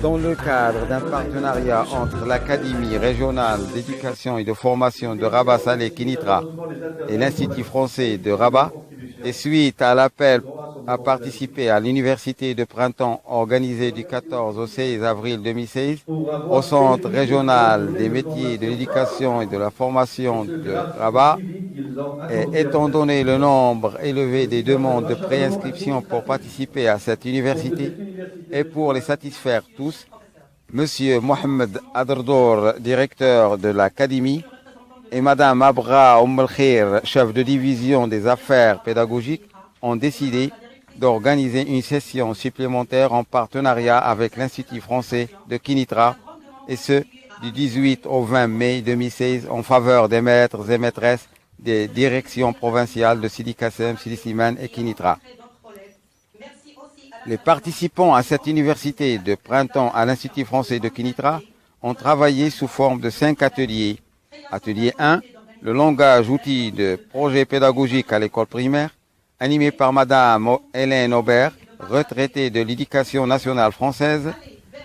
Dans le cadre d'un partenariat entre l'Académie régionale d'éducation et de formation de Rabat Salé Kénitra et l'Institut français de Rabat, et suite à l'appel à participer à l'université de printemps organisée du 14 au 16 avril 2016 au Centre régional des métiers de l'éducation et de la formation de Rabat, et étant donné le nombre élevé des demandes de préinscription pour participer à cette université et pour les satisfaire tous, Monsieur Mohamed Adardour, directeur de l'Académie, et Madame Abra Oumelkhir, chef de division des affaires pédagogiques, ont décidé d'organiser une session supplémentaire en partenariat avec l'Institut français de Kénitra, et ce, du 18 au 20 mai 2016, en faveur des maîtres et maîtresses des directions provinciales de Sidi Kassem, Sidi Slimane et Kénitra. Les participants à cette université de printemps à l'Institut français de Kénitra ont travaillé sous forme de 5 ateliers. Atelier 1, le langage outil de projet pédagogique à l'école primaire, animé par Madame Hélène Aubert, retraitée de l'éducation nationale française.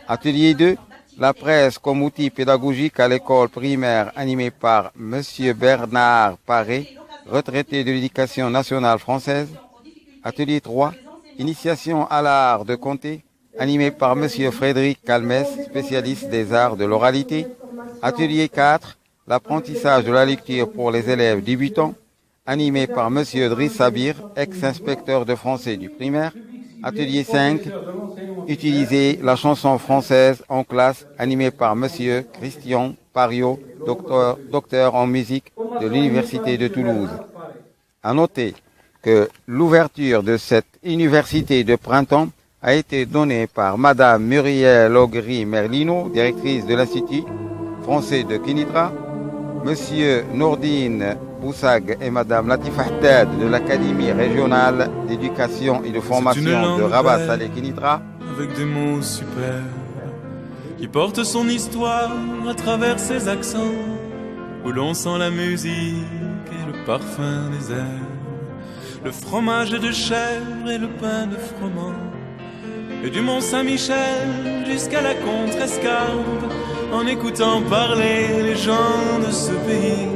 Atelier 2, la presse comme outil pédagogique à l'école primaire, animé par Monsieur Bernard Paré, retraité de l'éducation nationale française. Atelier 3, initiation à l'art de compter, animé par Monsieur Frédéric Calmès, spécialiste des arts de l'oralité. Atelier 4, l'apprentissage de la lecture pour les élèves débutants, animé par Monsieur Driss Sabir, ex-inspecteur de français du primaire. Atelier 5, utiliser la chanson française en classe, animé par Monsieur Christian Pariot, docteur en musique de l'Université de Toulouse. À noter que l'ouverture de cette université de printemps a été donnée par Madame Muriel Augry-Merlino, directrice de l'Institut français de Kénitra, Monsieur Nourdine Boussag et Madame Latifa Haddad de l'Académie régionale d'éducation et de formation de Rabat Salé Kénitra. Avec des mots superbes qui portent son histoire à travers ses accents, où l'on sent la musique et le parfum des herbes, le fromage de chèvre et le pain de froment, et du Mont Saint-Michel jusqu'à la Contrescarpe. En écoutant parler les gens de ce pays,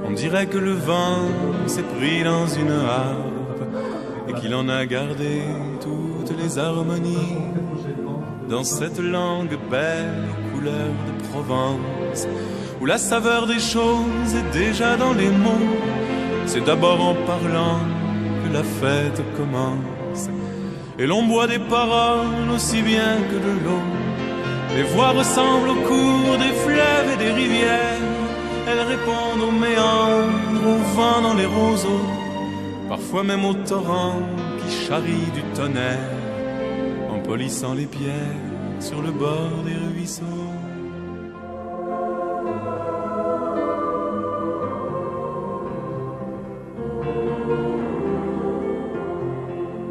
on dirait que le vent s'est pris dans une harpe et qu'il en a gardé toutes les harmonies. Dans cette langue belle aux couleurs de Provence, où la saveur des choses est déjà dans les mots, c'est d'abord en parlant que la fête commence. Et l'on boit des paroles aussi bien que de l'eau. Les voix ressemblent au cours des fleuves et des rivières. Elles répondent aux méandres, au vent dans les roseaux, parfois même au torrent qui charrie du tonnerre, en polissant les pierres sur le bord des ruisseaux.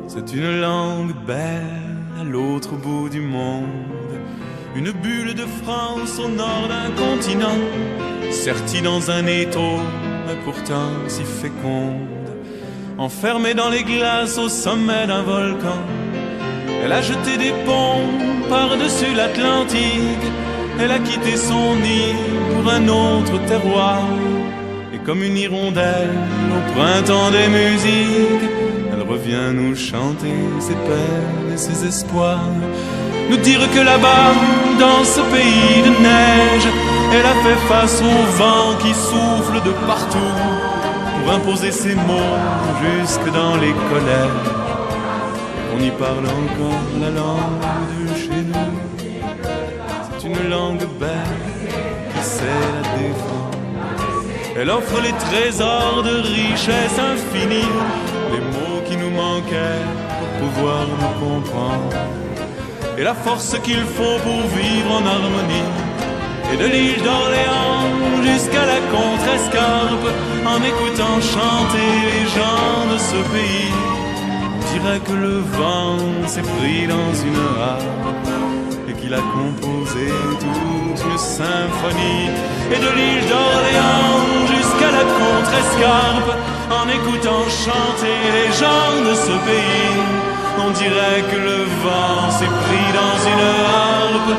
C'est une langue belle à l'autre bout du monde, une bulle de France au nord d'un continent, sertie dans un étau, mais pourtant si féconde. Enfermée dans les glaces au sommet d'un volcan, elle a jeté des ponts par-dessus l'Atlantique. Elle a quitté son nid pour un autre terroir, et comme une hirondelle au printemps des musiques, elle revient nous chanter ses peines et ses espoirs, nous dire que là-bas, dans ce pays de neige, elle a fait face au vent qui souffle de partout, pour imposer ses mots jusque dans les collèges. On y parle encore la langue de chez nous. C'est une langue belle qui sait la défendre. Elle offre les trésors de richesse infinie, les mots qui nous manquaient pour pouvoir nous comprendre, et la force qu'il faut pour vivre en harmonie. Et de l'île d'Orléans jusqu'à la Contrescarpe, en écoutant chanter les gens de ce pays, on dirait que le vent s'est pris dans une harpe et qu'il a composé toute une symphonie. Et de l'île d'Orléans jusqu'à la Contrescarpe, en écoutant chanter les gens de ce pays, on dirait que le vent s'est pris dans une harpe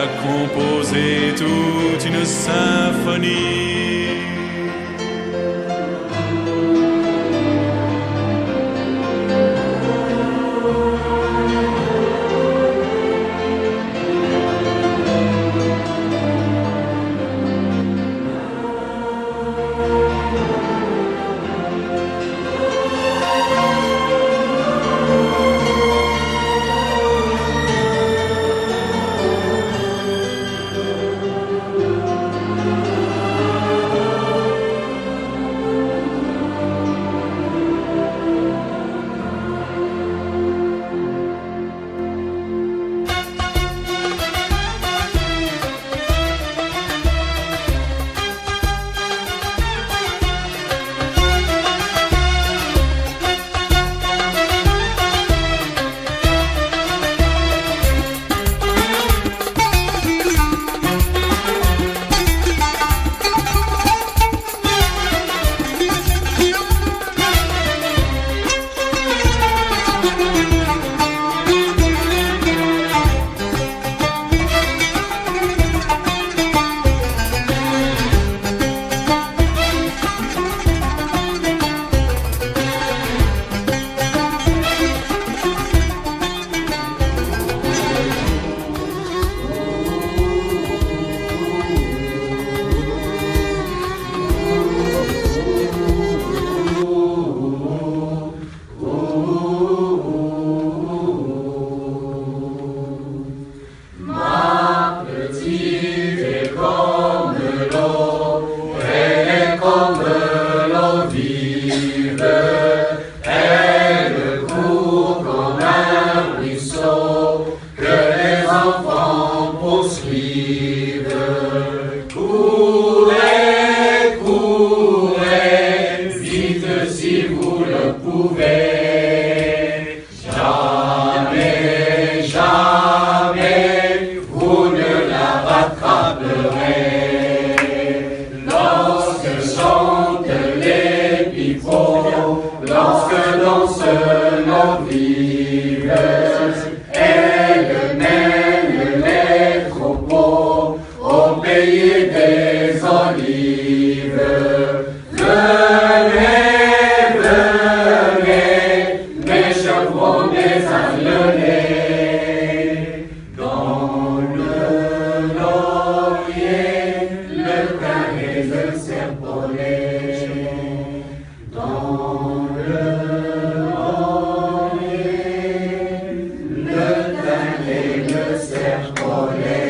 a composé toute une symphonie. Le serre-volet.